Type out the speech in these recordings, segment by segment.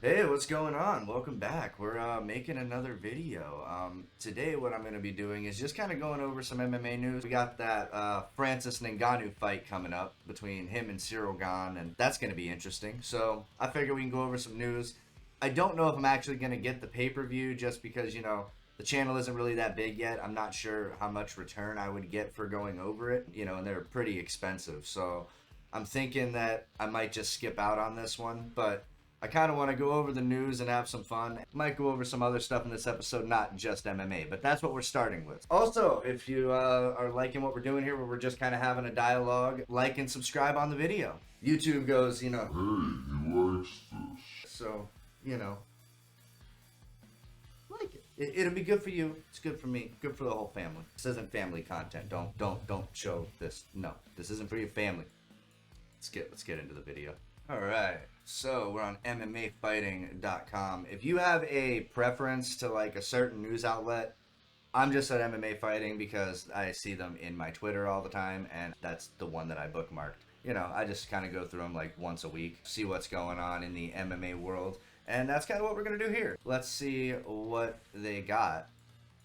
Hey, what's going on? Welcome back. We're making another video. Today, what I'm going to be doing is just kind of going over some MMA news. We got that Francis Ngannou fight coming up between him and Gane, and that's going to be interesting. So I figure we can go over some news. I don't know if I'm actually going to get the pay-per-view just because, the channel isn't really that big yet. I'm not sure how much return I would get for going over it, and they're pretty expensive. So I'm thinking that I might just skip out on this one, but I kind of want to go over the news and have some fun. Might go over some other stuff in this episode, not just MMA, but that's what we're starting with. Also, if you are liking what we're doing here, where we're just kind of having a dialogue, like and subscribe on the video. YouTube goes, Hey, he likes this. so, like it. It'll be good for you. It's good for me. Good for the whole family. This isn't family content. Don't show this. No, this isn't for your family. Let's get into the video. All right, so we're on MMAfighting.com. If you have a preference to like a certain news outlet, I'm just at MMA Fighting because I see them in my Twitter all the time, and that's the one that I bookmarked. I just kind of go through them like once a week, see what's going on in the MMA world, and that's kind of what we're going to do here. Let's see what they got.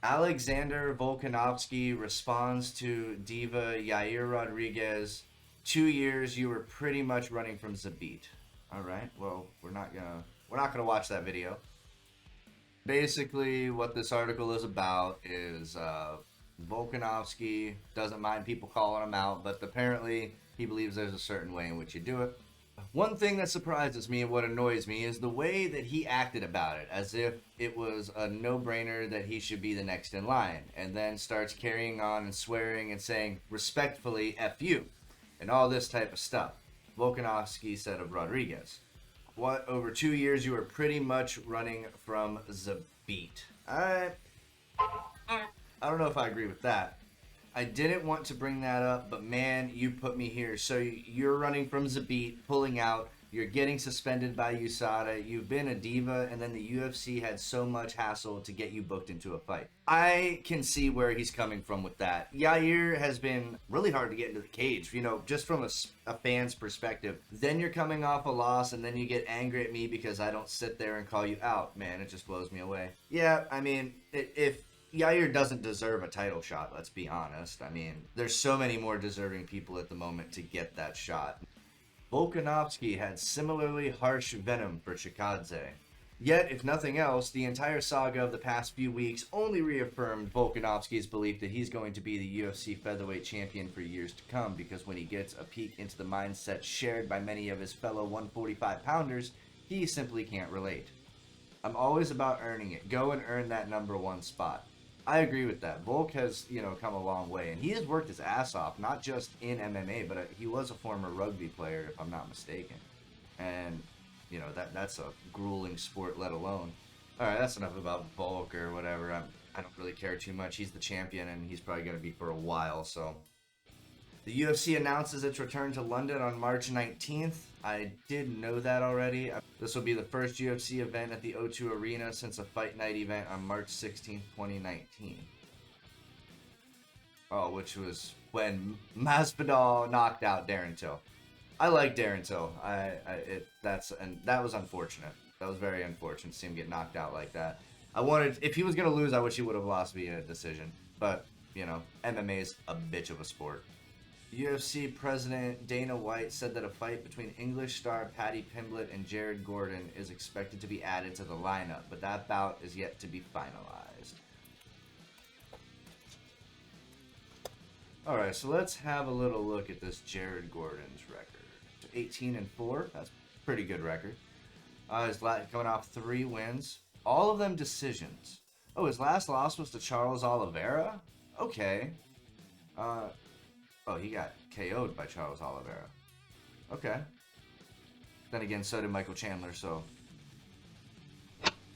Alexander Volkanovski responds to Diva Yair Rodriguez. 2 years you were pretty much running from Zabit. All right, well, we're not gonna watch that video. Basically, what this article is about is Volkanovski doesn't mind people calling him out, but apparently he believes there's a certain way in which you do it. One thing that surprises me and what annoys me is the way that he acted about it, as if it was a no-brainer that he should be the next in line, and then starts carrying on and swearing and saying, respectfully, F you. And all this type of stuff. Volkanovski said of Rodriguez, what, over 2 years you were pretty much running from Zabit. I don't know if I agree with that. I didn't want to bring that up, but man, you put me here. So you're running from Zabit, pulling out, you're getting suspended by USADA, you've been a diva, and then the UFC had so much hassle to get you booked into a fight. I can see where he's coming from with that. Yair has been really hard to get into the cage, just from a fan's perspective. Then you're coming off a loss, and then you get angry at me because I don't sit there and call you out. Man, it just blows me away. Yeah, I mean, if Yair doesn't deserve a title shot, let's be honest. I mean, there's so many more deserving people at the moment to get that shot. Volkanovski had similarly harsh venom for Chikadze. Yet, if nothing else, the entire saga of the past few weeks only reaffirmed Volkanovski's belief that he's going to be the UFC featherweight champion for years to come, because when he gets a peek into the mindset shared by many of his fellow 145-pounders, he simply can't relate. I'm always about earning it. Go and earn that number one spot. I agree with that. Volk has, come a long way, and he has worked his ass off, not just in MMA, but he was a former rugby player, if I'm not mistaken. And, that's a grueling sport, let alone. All right, that's enough about Volk or whatever. I don't really care too much. He's the champion, and he's probably going to be for a while, so. The UFC announces its return to London on March 19th. I did know that already. This will be the first UFC event at the O2 Arena since a Fight Night event on March 16th, 2019. Oh, which was when Masvidal knocked out Darren Till. I like Darren Till. That was unfortunate. That was very unfortunate to see him get knocked out like that. If he was gonna lose, I wish he would have lost via decision. But MMA is a bitch of a sport. UFC President Dana White said that a fight between English star Paddy Pimblett and Jared Gordon is expected to be added to the lineup, but that bout is yet to be finalized. Alright, so let's have a little look at this Jared Gordon's record. 18-4, that's a pretty good record. He's coming off 3 wins, all of them decisions. Oh, his last loss was to Charles Oliveira? Okay. Oh, he got KO'd by Charles Oliveira. Okay. Then again, so did Michael Chandler, so.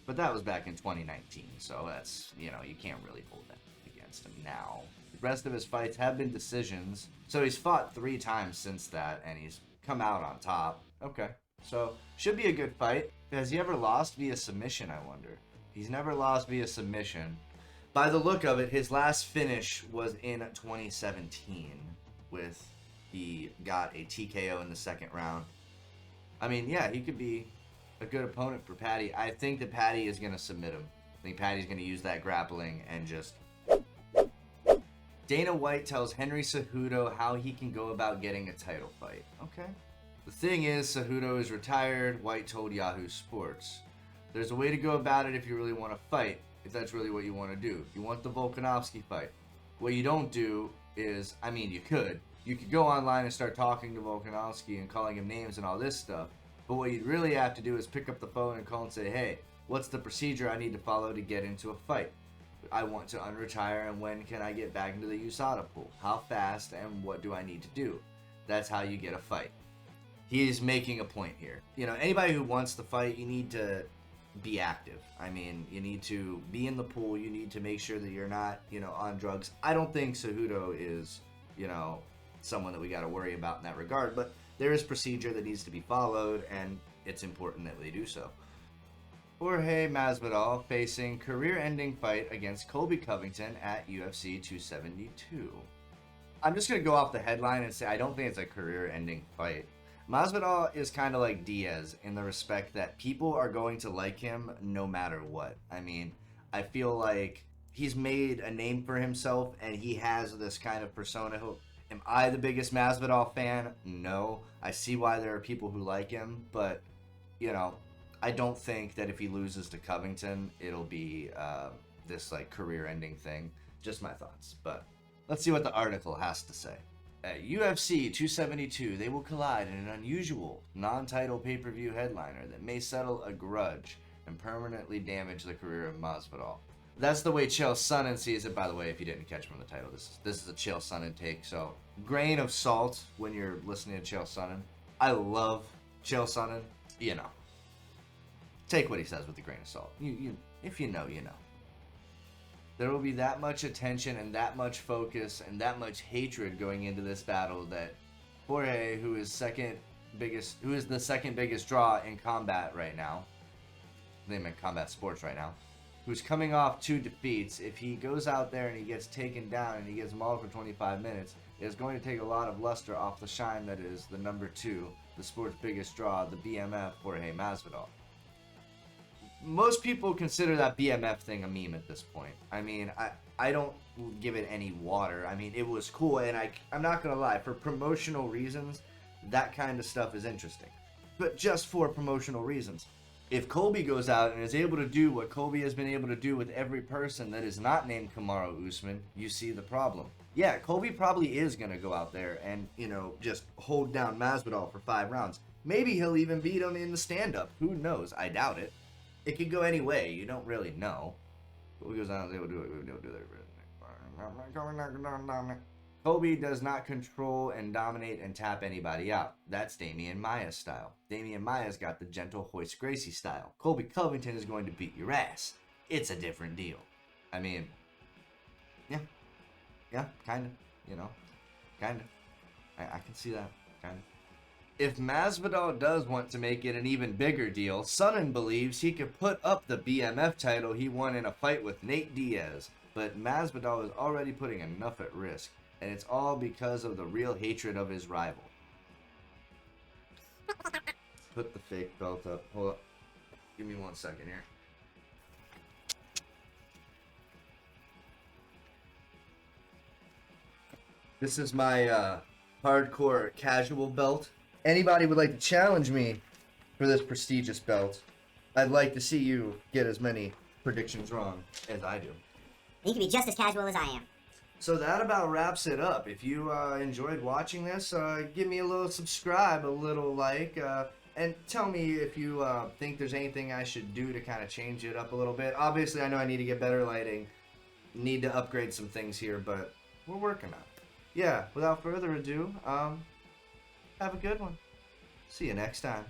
But that was back in 2019, so that's, you can't really hold that against him now. The rest of his fights have been decisions, so he's fought 3 times since that, and he's come out on top. Okay. So, should be a good fight. Has he ever lost via submission, I wonder? He's never lost via submission. By the look of it, his last finish was in 2017 he got a TKO in the second round. I mean, yeah, he could be a a good opponent for Patty. I think that Patty is going to submit him. I think Patty's going to use that grappling and just... Dana White tells Henry Cejudo how he can go about getting a title fight. Okay. The thing is, Cejudo is retired, White told Yahoo Sports. There's a way to go about it if you really want to fight, if that's really what you want to do. You want the Volkanovski fight. What you don't do is, I mean, you could go online and start talking to Volkanovski and calling him names and all this stuff. But what you'd really have to do is pick up the phone and call and say, hey, what's the procedure I need to follow to get into a fight? I want to unretire, and when can I get back into the USADA pool? How fast and what do I need to do? That's how you get a fight. He's making a point here. You know, anybody who wants to fight, you need to be active. I mean, you need to be in the pool. You need to make sure that you're not, you know, on drugs. I don't think Cejudo is, you know, someone that we got to worry about in that regard, but there is procedure that needs to be followed, and it's important that they do so. Jorge Masvidal facing career-ending fight against Colby Covington at UFC 272. I'm just going to go off the headline and say I don't think it's a career-ending fight. Masvidal is kind of like Diaz in the respect that people are going to like him no matter what. I mean, I feel like he's made a name for himself, and he has this kind of persona. Am I the biggest Masvidal fan? No. I see why there are people who like him, but, you know, I don't think that if he loses to Covington, it'll be this like career-ending thing. Just my thoughts. But let's see what the article has to say. At UFC 272, they will collide in an unusual non-title pay-per-view headliner that may settle a grudge and permanently damage the career of Masvidal. That's the way Chael Sonnen sees it. By the way, if you didn't catch from the title, this is a Chael Sonnen take. So grain of salt when you're listening to Chael Sonnen. I love Chael Sonnen. You know. Take what he says with a grain of salt. If you know, you know. There will be that much attention and that much focus and that much hatred going into this battle that Jorge, who is the second biggest draw in combat right now, they meant combat sports right now, who's coming off 2 defeats, if he goes out there and he gets taken down and he gets mauled for 25 minutes, it's going to take a lot of luster off the shine that is the number 2, the sport's biggest draw, the BMF, Jorge Masvidal. Most people consider that BMF thing a meme at this point. I mean, I don't give it any water. I mean, it was cool, and I'm not going to lie. For promotional reasons, that kind of stuff is interesting. But just for promotional reasons. If Colby goes out and is able to do what Colby has been able to do with every person that is not named Kamaru Usman, you see the problem. Yeah, Colby probably is going to go out there and, you know, just hold down Masvidal for 5 rounds. Maybe he'll even beat him in the stand-up. Who knows? I doubt it. It could go any way. You don't really know. Colby goes out and he'll do it. He'll do that. Colby does not control and dominate and tap anybody out. That's Damian Maia's style. Damian Maia's got the gentle Hoist Gracie style. Colby Covington is going to beat your ass. It's a different deal. I mean, yeah, kind of, you know, kind of. I can see that, kind of. If Masvidal does want to make it an even bigger deal, Sonnen believes he could put up the BMF title he won in a fight with Nate Diaz, but Masvidal is already putting enough at risk, and it's all because of the real hatred of his rival. Put the fake belt up. Hold up. Give me 1 second here. This is my hardcore casual belt. Anybody would like to challenge me for this prestigious belt, I'd like to see you get as many predictions wrong as I do. You can be just as casual as I am. So that about wraps it up. If you enjoyed watching this, give me a little subscribe, a little like, and tell me if you think there's anything I should do to kind of change it up a little bit. Obviously, I know I need to get better lighting, need to upgrade some things here, but we're working on it. Yeah, without further ado, have a good one. See you next time.